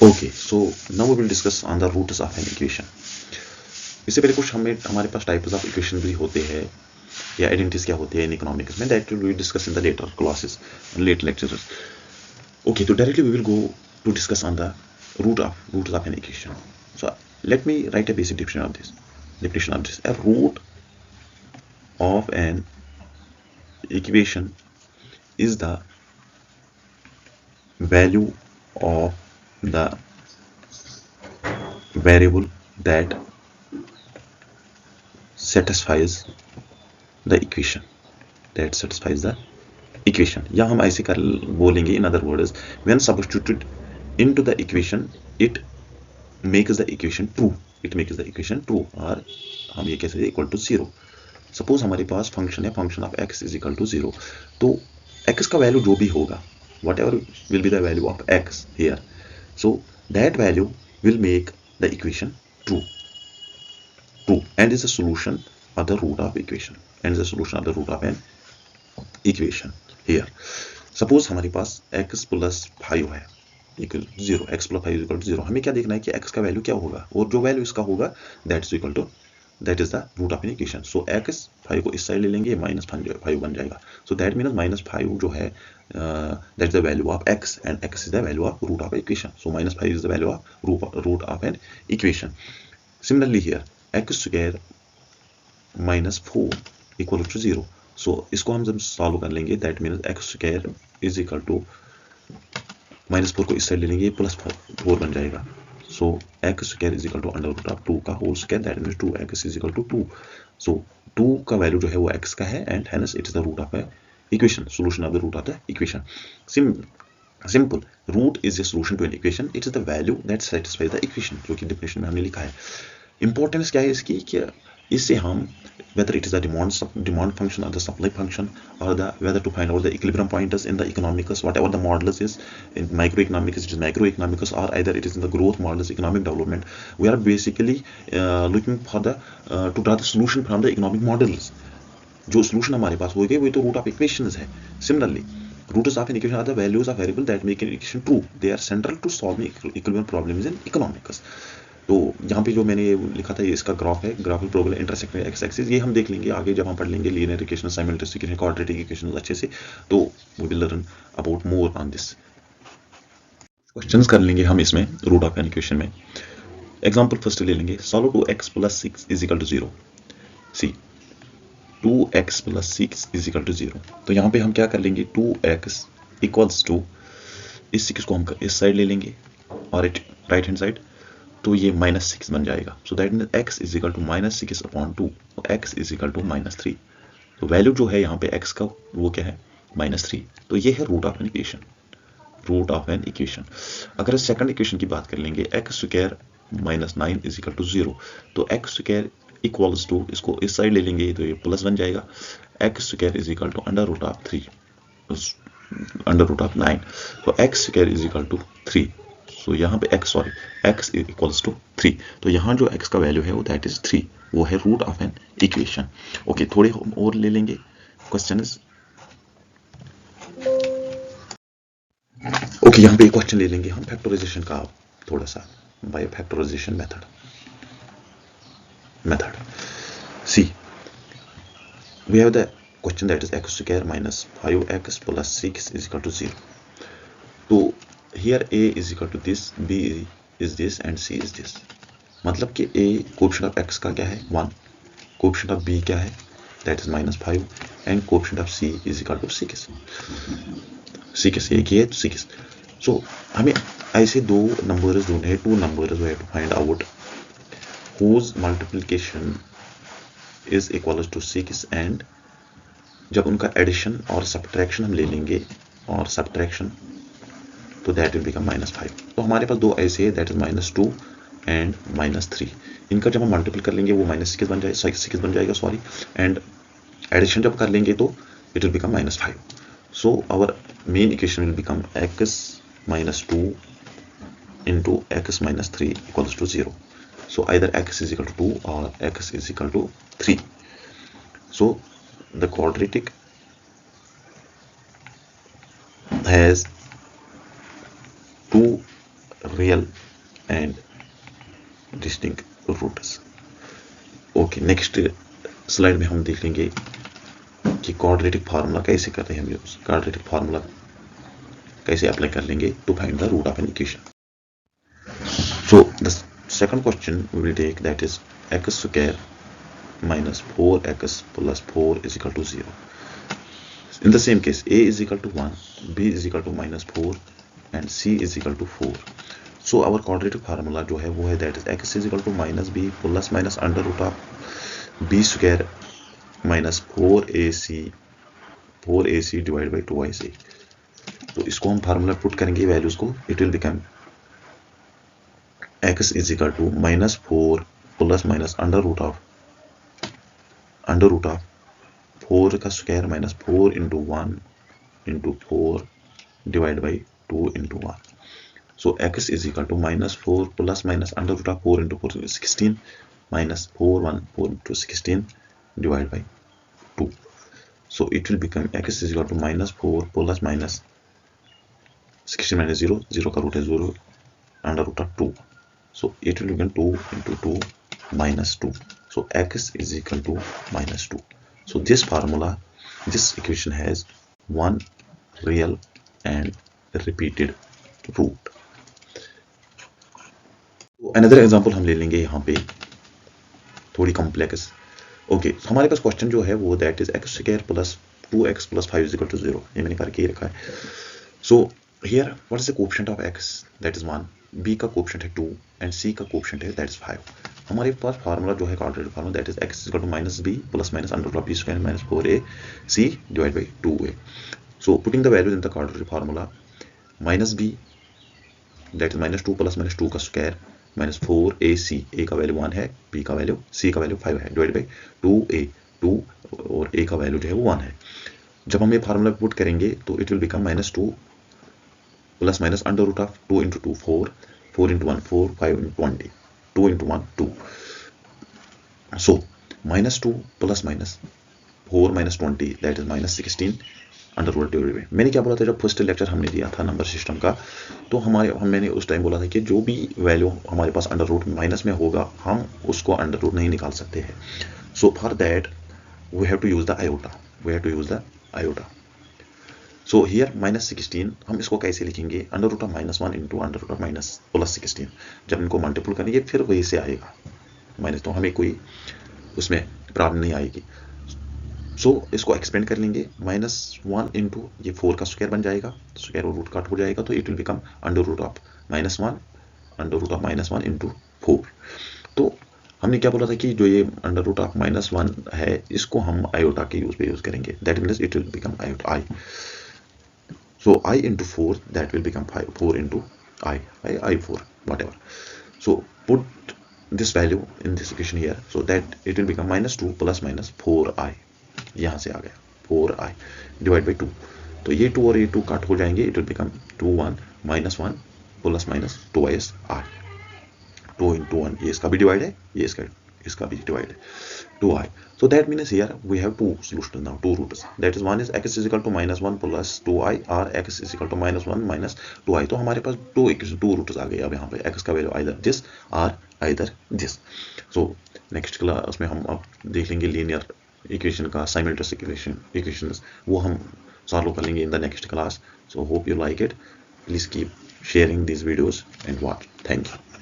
Okay, so now we will discuss on the roots of an equation. इससे पहले कुछ हमारे पास टाइप्स ऑफ इक्वेशन भी होते हैं या आइडेंटिटीज क्या होती है इन इकोनॉमिक्स में, that we discuss in the later classes late lectures. Okay, so directly we will go to discuss on the roots of an equation. So let me write a basic definition of this. A root of an equation is the value of the variable that satisfies the equation. या हम ऐसे कर बोलेंगे, in other words, when substituted into the equation it makes the equation true. और हम ये कैसे equal to 0. Suppose हमारे पास फंक्शन है, function of x is equal to 0. तो x का वैल्यू जो भी होगा, whatever will be the value of x here, so that value will make the equation true and is the solution of the root of equation an equation here. Suppose हमारे पास x plus 5 है equal 0, x plus 5 equal to 0. हमें क्या देखना है कि x का value क्या होगा, और जो वैल्यू इसका होगा that is the root of an equation. So x 5 को इस साइड ले लेंगे, -5 बन जाएगा. सो दैट मीन्स -5 जो है that is the value of x and x is the value of root of equation. So -5 is the value of root of an equation. Similarly here x square -4 equal to 0. So इसको हम जब solve कर लेंगे, that means x square is equal to -4 को इस side ले लेंगे, +4 बन जाएगा. So x square is equal to under root of 2 का whole square, that means 2x is equal to 2. So 2 का वैल्यू जो है वो x का है, and hence it is the root of equation, solution of the root of the equation. Simple, root is a solution to an equation. It is the value that satisfies the equation, जो कि definition में हमने लिखा है. Importance क्या है इसकी, कि इससे हम whether it is a demand function or the supply function, or whether to find out the equilibrium pointers in the economics, whatever the modulus is in microeconomics, it is macroeconomics, or either it is in the growth modulus, economic development. We are basically looking for the to draw the solution from the economic modulus. जो solution हमारे पास होगी वो तो root of equations है. Similarly, roots of an equation are the values of variable that make an equation true. They are central to solving equilibrium problems in economics. तो यहाँ पे जो मैंने लिखा था, ये इसका ग्राफ है, graphic program intersect x axis. ये हम देख लेंगे आगे जब हम पढ़ लेंगे linear equation, simultaneous equation, quadratic equation अच्छे से, तो we will learn about more on this. Questions कर लेंगे हम इसमें रूट ऑफ एन इक्वेशन में. एग्जांपल फर्स्ट ले लेंगे, solve 2x + 6 is equal to 0. See 2x + 6 is equal to 0. तो यहाँ पे हम क्या कर लेंगे, 2x इक्वल्स टू इस 6 को हम इस साइड ले लेंगे और राइट हैंड साइड, तो ये -6 बन जाएगा. So that means x is equal to -6/2, x is equal to -3. तो वैल्यू जो है यहाँ पे x का वो क्या है, -3. तो ये है रूट ऑफ एन इक्वेशन. अगर सेकंड इक्वेशन की बात कर लेंगे, x square -9 is equal to 0. तो x स्क्वायर इक्वल्स टू, इसको इस साइड ले लेंगे तो ये प्लस बन जाएगा, x square is equal to √9. तो x square is equal to 3. तो यहाँ पे x इक्वल्स टू 3. तो यहाँ जो x का वैल्यू है वो दैट इज 3, वो है root of an equation. Okay, थोड़े और ले लेंगे क्वेश्चन. ओके, यहाँ पे एक क्वेश्चन ले लेंगे हम फैक्टराइजेशन का, थोड़ा सा by factorization method. See we have the question that is x square -5x + 6 is equal to 0. तो here a is equal to this, b is this and c is this. मतलब कि a coefficient of x का क्या है 1, coefficient of b क्या है that is -5, and coefficient of c is equal to 6. एक ही है 6. सो हमें ऐसे दो नंबर्स ढूंढने हैं, 2 numbers we have to find out whose multiplication is equal to 6, and जब उनका एडिशन और सब्ट्रैक्शन हम ले लेंगे और सब्ट्रैक्शन, तो दैट विल बिकम -5. तो हमारे पास दो ऐसे है, दैट इज -2 एंड -3. इनका जब हम मल्टीपल कर लेंगे वो -6 बन जाएगा सॉरी, एंड एडिशन जब कर लेंगे तो it will become -5. So our main equation will become x - 2 into x - 3 equals to 0. So either x is equal to 2 or x is equal to 3. So the quadratic has two real and distinct roots. Okay, next slide में हम देख लेंगे कि quadratic formula कैसे करते हैं हम use, quadratic formula कैसे अप्लाई कर लेंगे to find the root of an equation. So the second question we will take, that is x square minus 4x plus 4 is equal to 0. In the same case, a is equal to 1, b is equal to minus 4 and c is equal to 4. So our quadratic formula जो है वो है that is x is equal to minus b plus minus under root of b square minus 4ac divided by 2ac. तो इसको हम formula put करेंगे values को, it will become x is equal to minus 4 plus minus under root of 4 का square minus 4 into 1 into 4 divided by 2 into 1. So x is equal to minus 4 plus minus under root of 4 into 4 is 16 minus 4 into 16 divided by 2. So it will become x is equal to minus 4 plus minus 16 minus 0, 0 का root है 0 under root of 2. So it will become 2 into 2 minus 2. So x is equal to minus 2. So this formula, this equation has one real and repeated root. Another example हम ले लेंगे यहाँ पे थोड़ी complex. Okay, हमारे पास question जो है वो that is x square plus 2x plus 5 is equal to 0. ये मैंने करके रखा है. So here what is the coefficient of x, that is 1, b का कोएफिशिएंट है 2 एंड c का कोएफिशिएंट है दैट इज 5. हमारे पास फार्मूला जो है quadratic formula that is x is equal to minus b plus minus under root of b square minus 4ac divide by 2a. So putting the values in the quadratic formula, minus b that is minus 2 plus minus 2 का square minus 4ac, a का value 1 है, b का value c का value 5 है, divide by 2a, 2 और a का value जो है वो 1 है. जब हम ये फार्मूला पुट करेंगे तो it will become minus 2 plus minus under root of 2 into 2 4, 4 into 1 4, 5 into 20, 2 into 1 2. So minus 2 plus minus 4 minus 20 that is minus 16 under root divide by. मैंने क्या बोला था जब फर्स्ट लेक्चर हमने दिया था नंबर सिस्टम का, तो मैंने उस टाइम बोला था कि जो भी वैल्यू हमारे पास अंडर रूट माइनस में होगा हम उसको अंडर रूट नहीं निकाल सकते हैं. So for that we have to use the iota. So here minus 16 हम इसको कैसे लिखेंगे, under root of minus 1 into under root of minus plus 16. जब इनको मल्टीपल करेंगे फिर वही से आएगा माइनस, तो हमें कोई उसमें प्रॉब्लम नहीं आएगी. सो इसको एक्सपेंड कर लेंगे, माइनस 1 इंटू ये 4 का स्क्वायर बन जाएगा, स्क्वायर और रूट काट हो जाएगा, तो it will become under root of minus 1 into 4. तो हमने क्या बोला था कि जो ये अंडर रूट ऑफ माइनस 1 है इसको हम आयोटा के यूज करेंगे, that means it will become iota I. So I into 4 that will become 5, 4 into I4 whatever. So put this value in this equation here, so that it will become minus 2 plus minus 4i. यहाँ से आ गया 4i divide by 2. तो ये 2 और ये 2 काट हो जाएंगे, it will become 2 1 minus 1 plus minus 2i 2 into 1, ये इसका भी डिवाइड है, ये इसका भी डिवाइड है 2i. So that means here we have two solutions now, two roots. That is one is x is equal to minus 1 plus 2i or x is equal to minus 1 minus 2i. तो हमारे पास दो roots आ गए अब यहाँ पे, x का value either this or either this. So next class में हम अब देख लेंगे लीनियर इक्वेशन का साइमल्टेनियस इक्वेशंस, वो हम सॉल्व कर लेंगे in the next class. So hope you like it. Please keep sharing these videos and watch. Thank you.